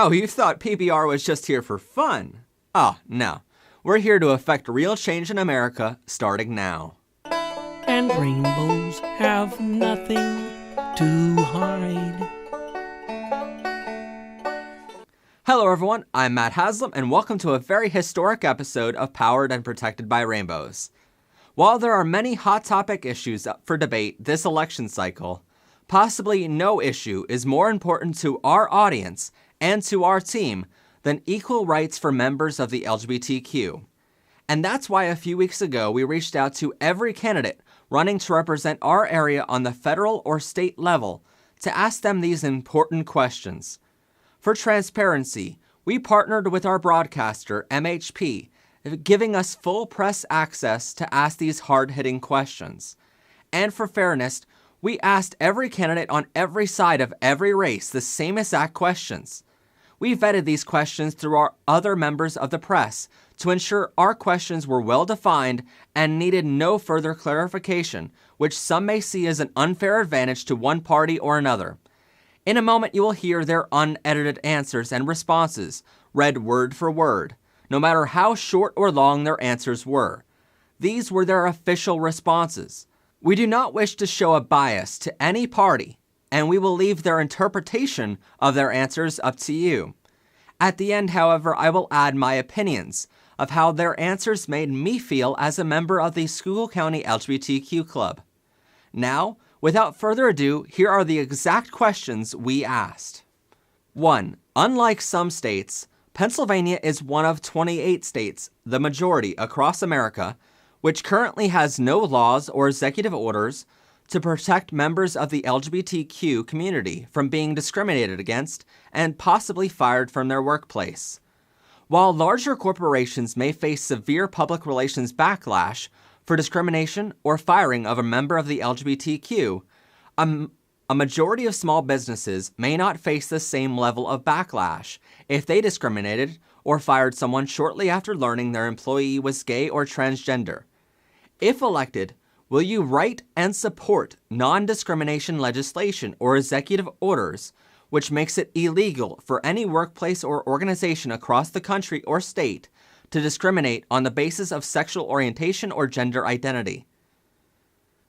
Oh, you thought PBR was just here for fun? Oh, no. We're here to effect real change in America, starting now. And rainbows have nothing to hide. Hello everyone, I'm Matt Haslam, and welcome to a very historic episode of Powered and Protected by Rainbows. While there are many hot topic issues up for debate this election cycle, possibly no issue is more important to our audience and to our team than equal rights for members of the LGBTQ. And that's why a few weeks ago we reached out to every candidate running to represent our area on the federal or state level to ask them these important questions. For transparency, we partnered with our broadcaster, MHP, giving us full press access to ask these hard-hitting questions. And for fairness, we asked every candidate on every side of every race the same exact questions. We vetted these questions through our other members of the press to ensure our questions were well-defined and needed no further clarification, which some may see as an unfair advantage to one party or another. In a moment, you will hear their unedited answers and responses, read word for word, no matter how short or long their answers were. These were their official responses. We do not wish to show a bias to any party, and we will leave their interpretation of their answers up to you. At the end, however, I will add my opinions of how their answers made me feel as a member of the Schuylkill County LGBTQ Club. Now, without further ado, here are the exact questions we asked. 1. Unlike some states, Pennsylvania is one of 28 states, the majority across America, which currently has no laws or executive orders to protect members of the LGBTQ community from being discriminated against and possibly fired from their workplace. While larger corporations may face severe public relations backlash for discrimination or firing of a member of the LGBTQ, a majority of small businesses may not face the same level of backlash if they discriminated or fired someone shortly after learning their employee was gay or transgender. If elected, will you write and support non-discrimination legislation or executive orders which makes it illegal for any workplace or organization across the country or state to discriminate on the basis of sexual orientation or gender identity?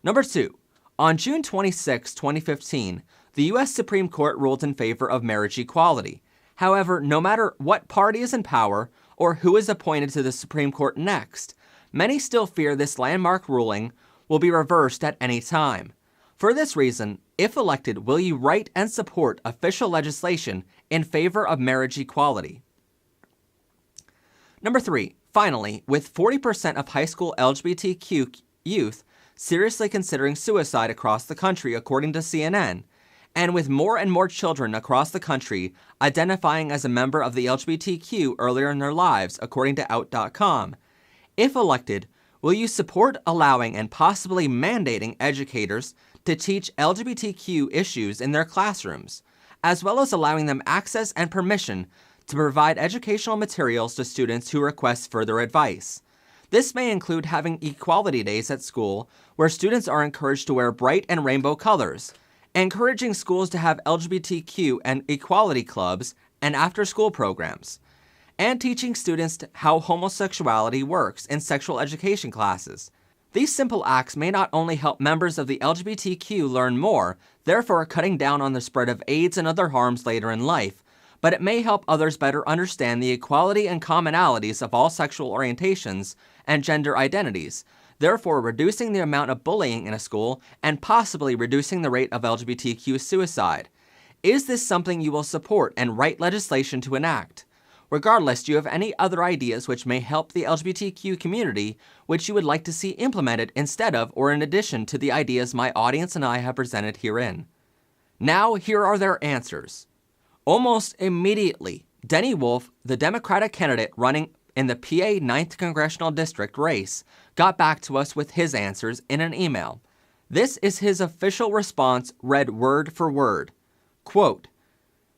Number 2. On June 26, 2015, the U.S. Supreme Court ruled in favor of marriage equality. However, no matter what party is in power or who is appointed to the Supreme Court next, many still fear this landmark ruling will be reversed at any time. For this reason, if elected, will you write and support official legislation in favor of marriage equality? Number 3. Finally, with 40% of high school LGBTQ youth seriously considering suicide across the country, according to CNN, and with more and more children across the country identifying as a member of the LGBTQ earlier in their lives, according to Out.com, if elected, will you support allowing and possibly mandating educators to teach LGBTQ issues in their classrooms, as well as allowing them access and permission to provide educational materials to students who request further advice? This may include having equality days at school where students are encouraged to wear bright and rainbow colors, encouraging schools to have LGBTQ and equality clubs and after-school programs, and teaching students how homosexuality works in sexual education classes. These simple acts may not only help members of the LGBTQ learn more, therefore cutting down on the spread of AIDS and other harms later in life, but it may help others better understand the equality and commonalities of all sexual orientations and gender identities, therefore reducing the amount of bullying in a school and possibly reducing the rate of LGBTQ suicide. Is this something you will support and write legislation to enact? Regardless, do you have any other ideas which may help the LGBTQ community which you would like to see implemented instead of or in addition to the ideas my audience and I have presented herein? Now, here are their answers. Almost immediately, Denny Wolf, the Democratic candidate running in the PA 9th Congressional District race, got back to us with his answers in an email. This is his official response read word for word. Quote,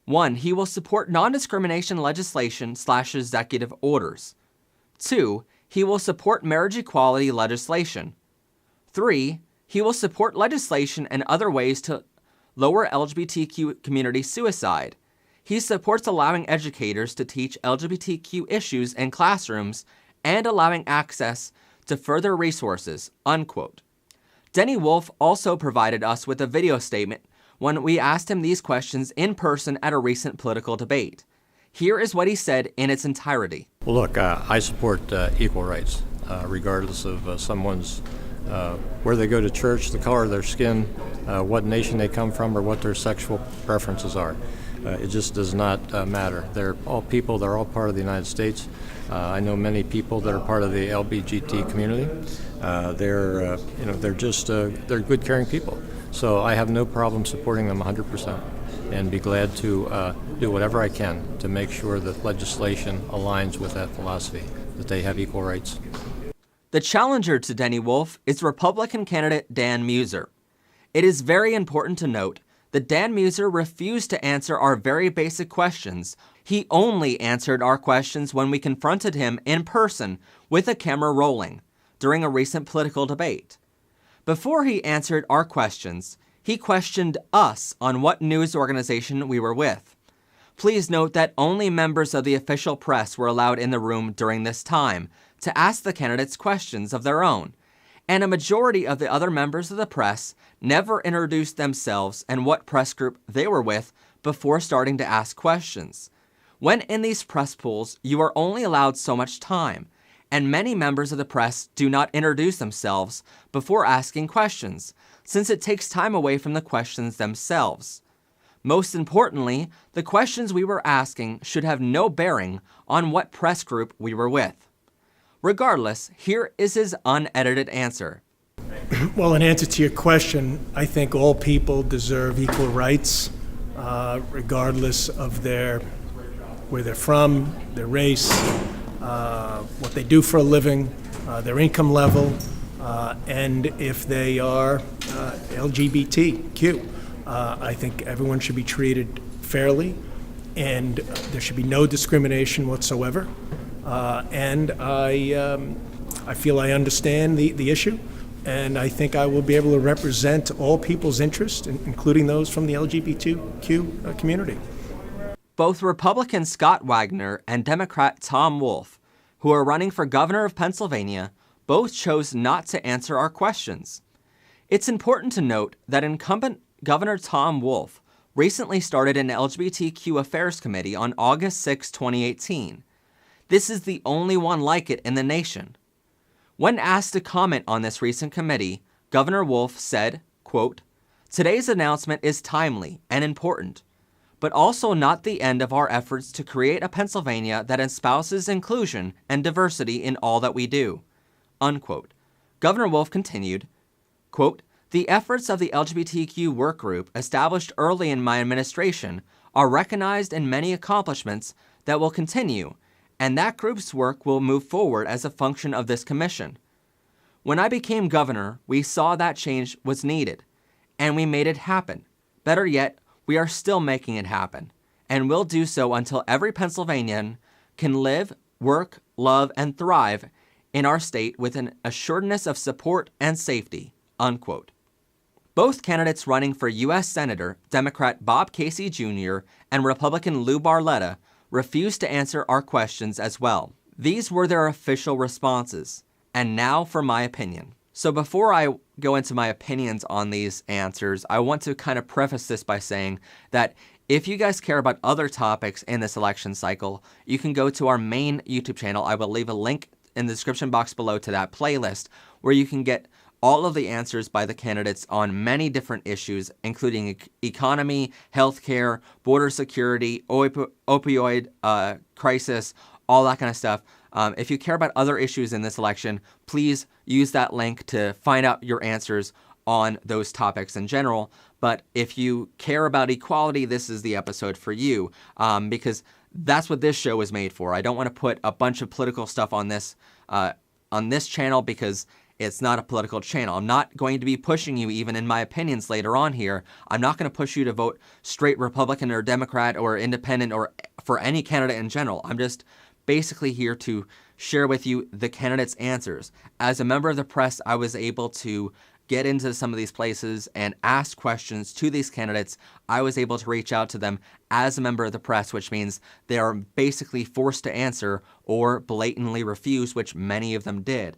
1. He will support non-discrimination legislation / executive orders. 2. He will support marriage equality legislation. 3. He will support legislation and other ways to lower LGBTQ community suicide. He supports allowing educators to teach LGBTQ issues in classrooms and allowing access to further resources, unquote. Denny Wolf also provided us with a video statement when we asked him these questions in person at a recent political debate. Here is what he said in its entirety. Well, look, I support equal rights, regardless of someone's, where they go to church, the color of their skin, what nation they come from, or what their sexual preferences are. It just does not matter. They're all people. They're all part of the United States. I know many people that are part of the LGBT community. They're good, caring people. So I have no problem supporting them 100%, and be glad to do whatever I can to make sure that legislation aligns with that philosophy, that they have equal rights. The challenger to Denny Wolf is Republican candidate Dan Muser. It is very important to note that Dan Muser refused to answer our very basic questions. He only answered our questions when we confronted him in person with a camera rolling during a recent political debate. Before he answered our questions, he questioned us on what news organization we were with. Please note that only members of the official press were allowed in the room during this time to ask the candidates questions of their own, and a majority of the other members of the press never introduced themselves and what press group they were with before starting to ask questions. When in these press pools, you are only allowed so much time, and many members of the press do not introduce themselves before asking questions, since it takes time away from the questions themselves. Most importantly, the questions we were asking should have no bearing on what press group we were with. Regardless, here is his unedited answer. Well, in answer to your question, I think all people deserve equal rights, regardless of where they're from, their race, what they do for a living, their income level, and if they are LGBTQ. I think everyone should be treated fairly, and there should be no discrimination whatsoever. And I feel I understand the issue, and I think I will be able to represent all people's interests, including those from the LGBTQ community. Both Republican Scott Wagner and Democrat Tom Wolf, who are running for governor of Pennsylvania, both chose not to answer our questions. It's important to note that incumbent Governor Tom Wolf recently started an LGBTQ affairs committee on August 6, 2018. This is the only one like it in the nation. When asked to comment on this recent committee, Governor Wolf said, quote, "Today's announcement is timely and important, but also not the end of our efforts to create a Pennsylvania that espouses inclusion and diversity in all that we do," unquote. Governor Wolf continued, quote, "The efforts of the LGBTQ work group established early in my administration are recognized in many accomplishments that will continue, and that group's work will move forward as a function of this commission. When I became governor, we saw that change was needed, and we made it happen. Better yet, we are still making it happen, and will do so until every Pennsylvanian can live, work, love, and thrive in our state with an assuredness of support and safety," unquote. Both candidates running for U.S. Senator, Democrat Bob Casey Jr. and Republican Lou Barletta, refused to answer our questions as well. These were their official responses. And now for my opinion. So before I go into my opinions on these answers, I want to kind of preface this by saying that if you guys care about other topics in this election cycle, you can go to our main YouTube channel. I will leave a link in the description box below to that playlist where you can get all of the answers by the candidates on many different issues, including economy, healthcare, border security, opioid crisis, all that kind of stuff. If you care about other issues in this election, please use that link to find out your answers on those topics in general. But if you care about equality, this is the episode for you, because that's what this show is made for. I don't want to put a bunch of political stuff on this channel because it's not a political channel. I'm not going to be pushing you even in my opinions later on here. I'm not going to push you to vote straight Republican or Democrat or independent or for any candidate in general. I'm just basically here to share with you the candidates' answers. As a member of the press, I was able to get into some of these places and ask questions to these candidates, I was able to reach out to them as a member of the press, which means they are basically forced to answer or blatantly refuse, which many of them did.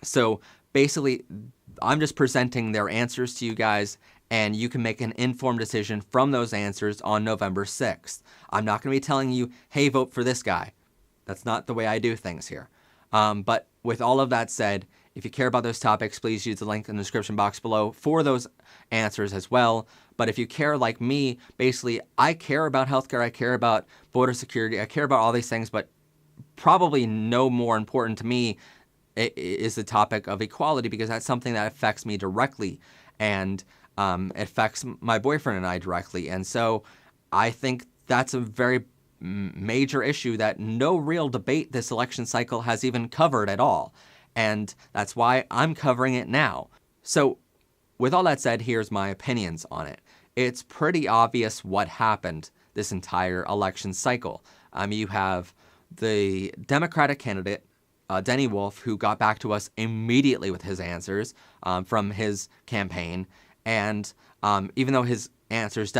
So basically, I'm just presenting their answers to you guys, and you can make an informed decision from those answers on November 6th. I'm not going to be telling you, hey, vote for this guy. That's not the way I do things here. But with all of that said, if you care about those topics, please use the link in the description box below for those answers as well. But if you care like me, basically, I care about healthcare, I care about voter security, I care about all these things, but probably no more important to me is the topic of equality, because that's something that affects me directly, and it affects my boyfriend and I directly. And so I think that's a very major issue that no real debate this election cycle has even covered at all. And that's why I'm covering it now. So with all that said, here's my opinions on it. It's pretty obvious what happened this entire election cycle. You have the Democratic candidate, Denny Wolf, who got back to us immediately with his answers from his campaign. And even though his answers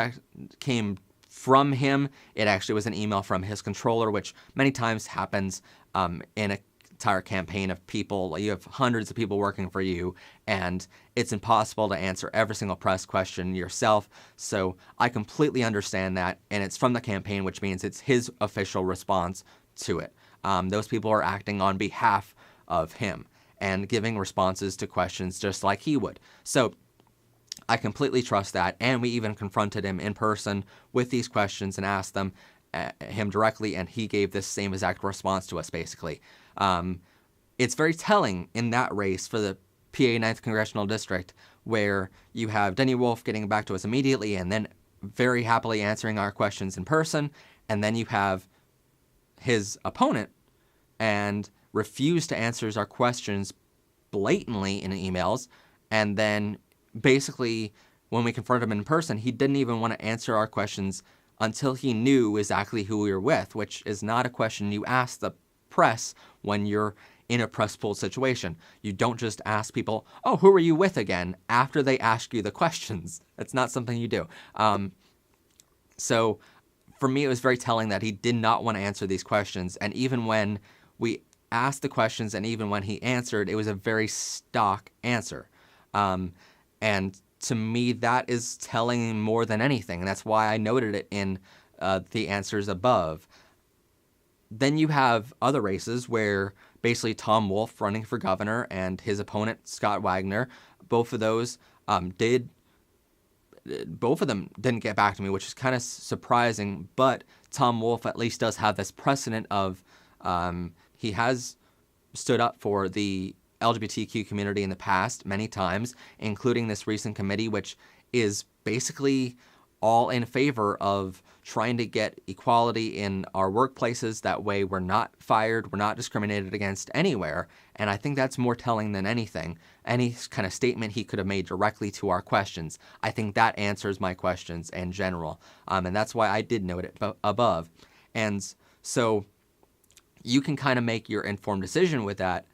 came from him, it actually was an email from his controller, which many times happens in an entire campaign of people. You have hundreds of people working for you, and it's impossible to answer every single press question yourself. So I completely understand that, and it's from the campaign, which means it's his official response to it. Those people are acting on behalf of him and giving responses to questions just like he would. So I completely trust that, and we even confronted him in person with these questions and asked them him directly, and he gave this same exact response to us, basically. It's very telling in that race for the PA 9th Congressional District, where you have Denny Wolf getting back to us immediately and then very happily answering our questions in person, and then you have his opponent and refused to answer our questions blatantly in emails, and then basically, when we confronted him in person, he didn't even want to answer our questions until he knew exactly who we were with, which is not a question you ask the press when you're in a press pool situation. You don't just ask people, oh, who are you with again, after they ask you the questions. That's not something you do. So for me, it was very telling that he did not want to answer these questions. And even when we asked the questions and even when he answered, it was a very stock answer. And to me, that is telling more than anything. And that's why I noted it in the answers above. Then you have other races where basically Tom Wolf running for governor and his opponent, Scott Wagner, both of them didn't get back to me, which is kind of surprising. But Tom Wolf at least does have this precedent of he has stood up for the LGBTQ community in the past many times, including this recent committee, which is basically all in favor of trying to get equality in our workplaces. That way we're not fired, we're not discriminated against anywhere. And I think that's more telling than anything. Any kind of statement he could have made directly to our questions, I think that answers my questions in general. And that's why I did note it above. And so you can kind of make your informed decision with that.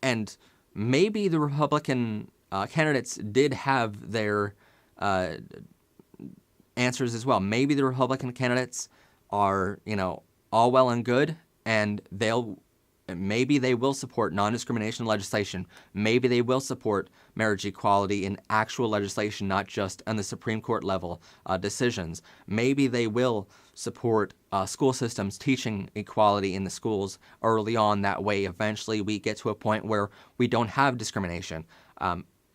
And maybe the Republican candidates did have their answers as well. Maybe the Republican candidates are, all well and good, and maybe they will support non-discrimination legislation. Maybe they will support marriage equality in actual legislation, not just on the Supreme Court level decisions. Maybe they will support school systems teaching equality in the schools early on. That way, eventually, we get to a point where we don't have discrimination.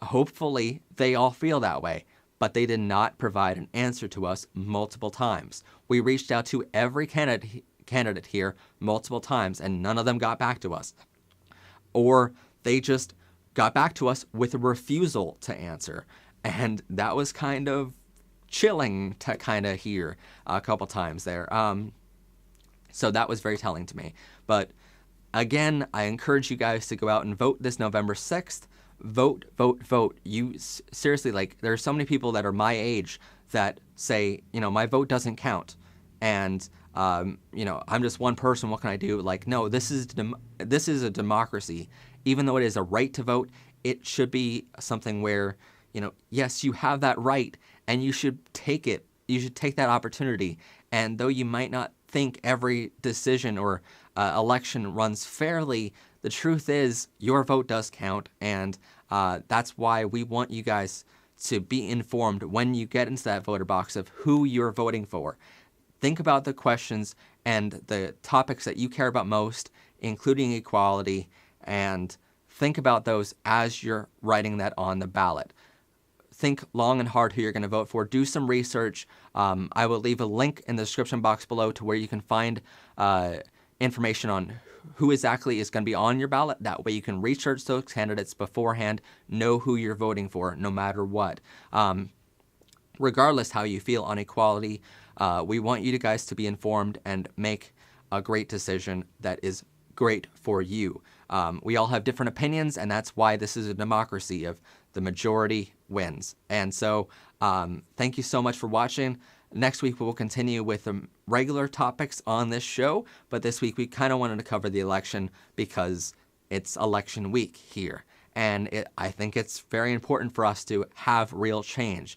Hopefully, they all feel that way, but they did not provide an answer to us multiple times. We reached out to every candidate here multiple times, and none of them got back to us. Or they just got back to us with a refusal to answer. And that was kind of chilling to kind of hear a couple times there. So that was very telling to me. But again, I encourage you guys to go out and vote this November 6th. Vote, vote, vote. You seriously, there are so many people that are my age that say, my vote doesn't count. And, I'm just one person. What can I do? No, this is a democracy. Even though it is a right to vote, it should be something where, yes, you have that right and you should take it. You should take that opportunity. And though you might not think every decision or election runs fairly, the truth is your vote does count. And that's why we want you guys to be informed when you get into that voter box of who you're voting for. Think about the questions and the topics that you care about most, including equality, and think about those as you're writing that on the ballot. Think long and hard who you're going to vote for. Do some research. I will leave a link in the description box below to where you can find information on who exactly is going to be on your ballot. That way you can research those candidates beforehand, know who you're voting for no matter what. Regardless how you feel on equality, we want you guys to be informed and make a great decision that is great for you. We all have different opinions, and that's why this is a democracy of the majority wins. And so thank you so much for watching. Next week, we will continue with the regular topics on this show, but this week we kind of wanted to cover the election because it's election week here. And I think it's very important for us to have real change.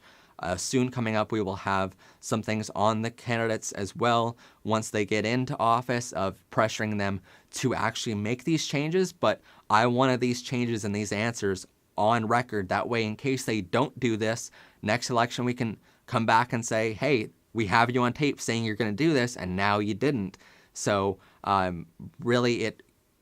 Soon coming up, we will have some things on the candidates as well once they get into office of pressuring them to actually make these changes. But I wanted these changes and these answers on record. That way, in case they don't do this, next election we can come back and say, hey, we have you on tape saying you're going to do this, and now you didn't. So really,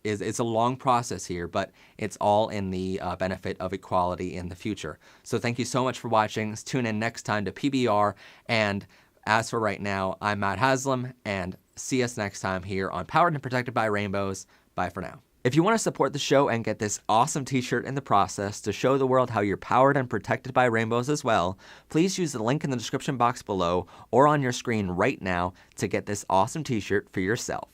it's a long process here, but it's all in the benefit of equality in the future. So thank you so much for watching. Tune in next time to PBR. And as for right now, I'm Matt Haslam, and see us next time here on Powered and Protected by Rainbows. Bye for now. If you want to support the show and get this awesome t-shirt in the process to show the world how you're powered and protected by rainbows as well, please use the link in the description box below or on your screen right now to get this awesome t-shirt for yourself.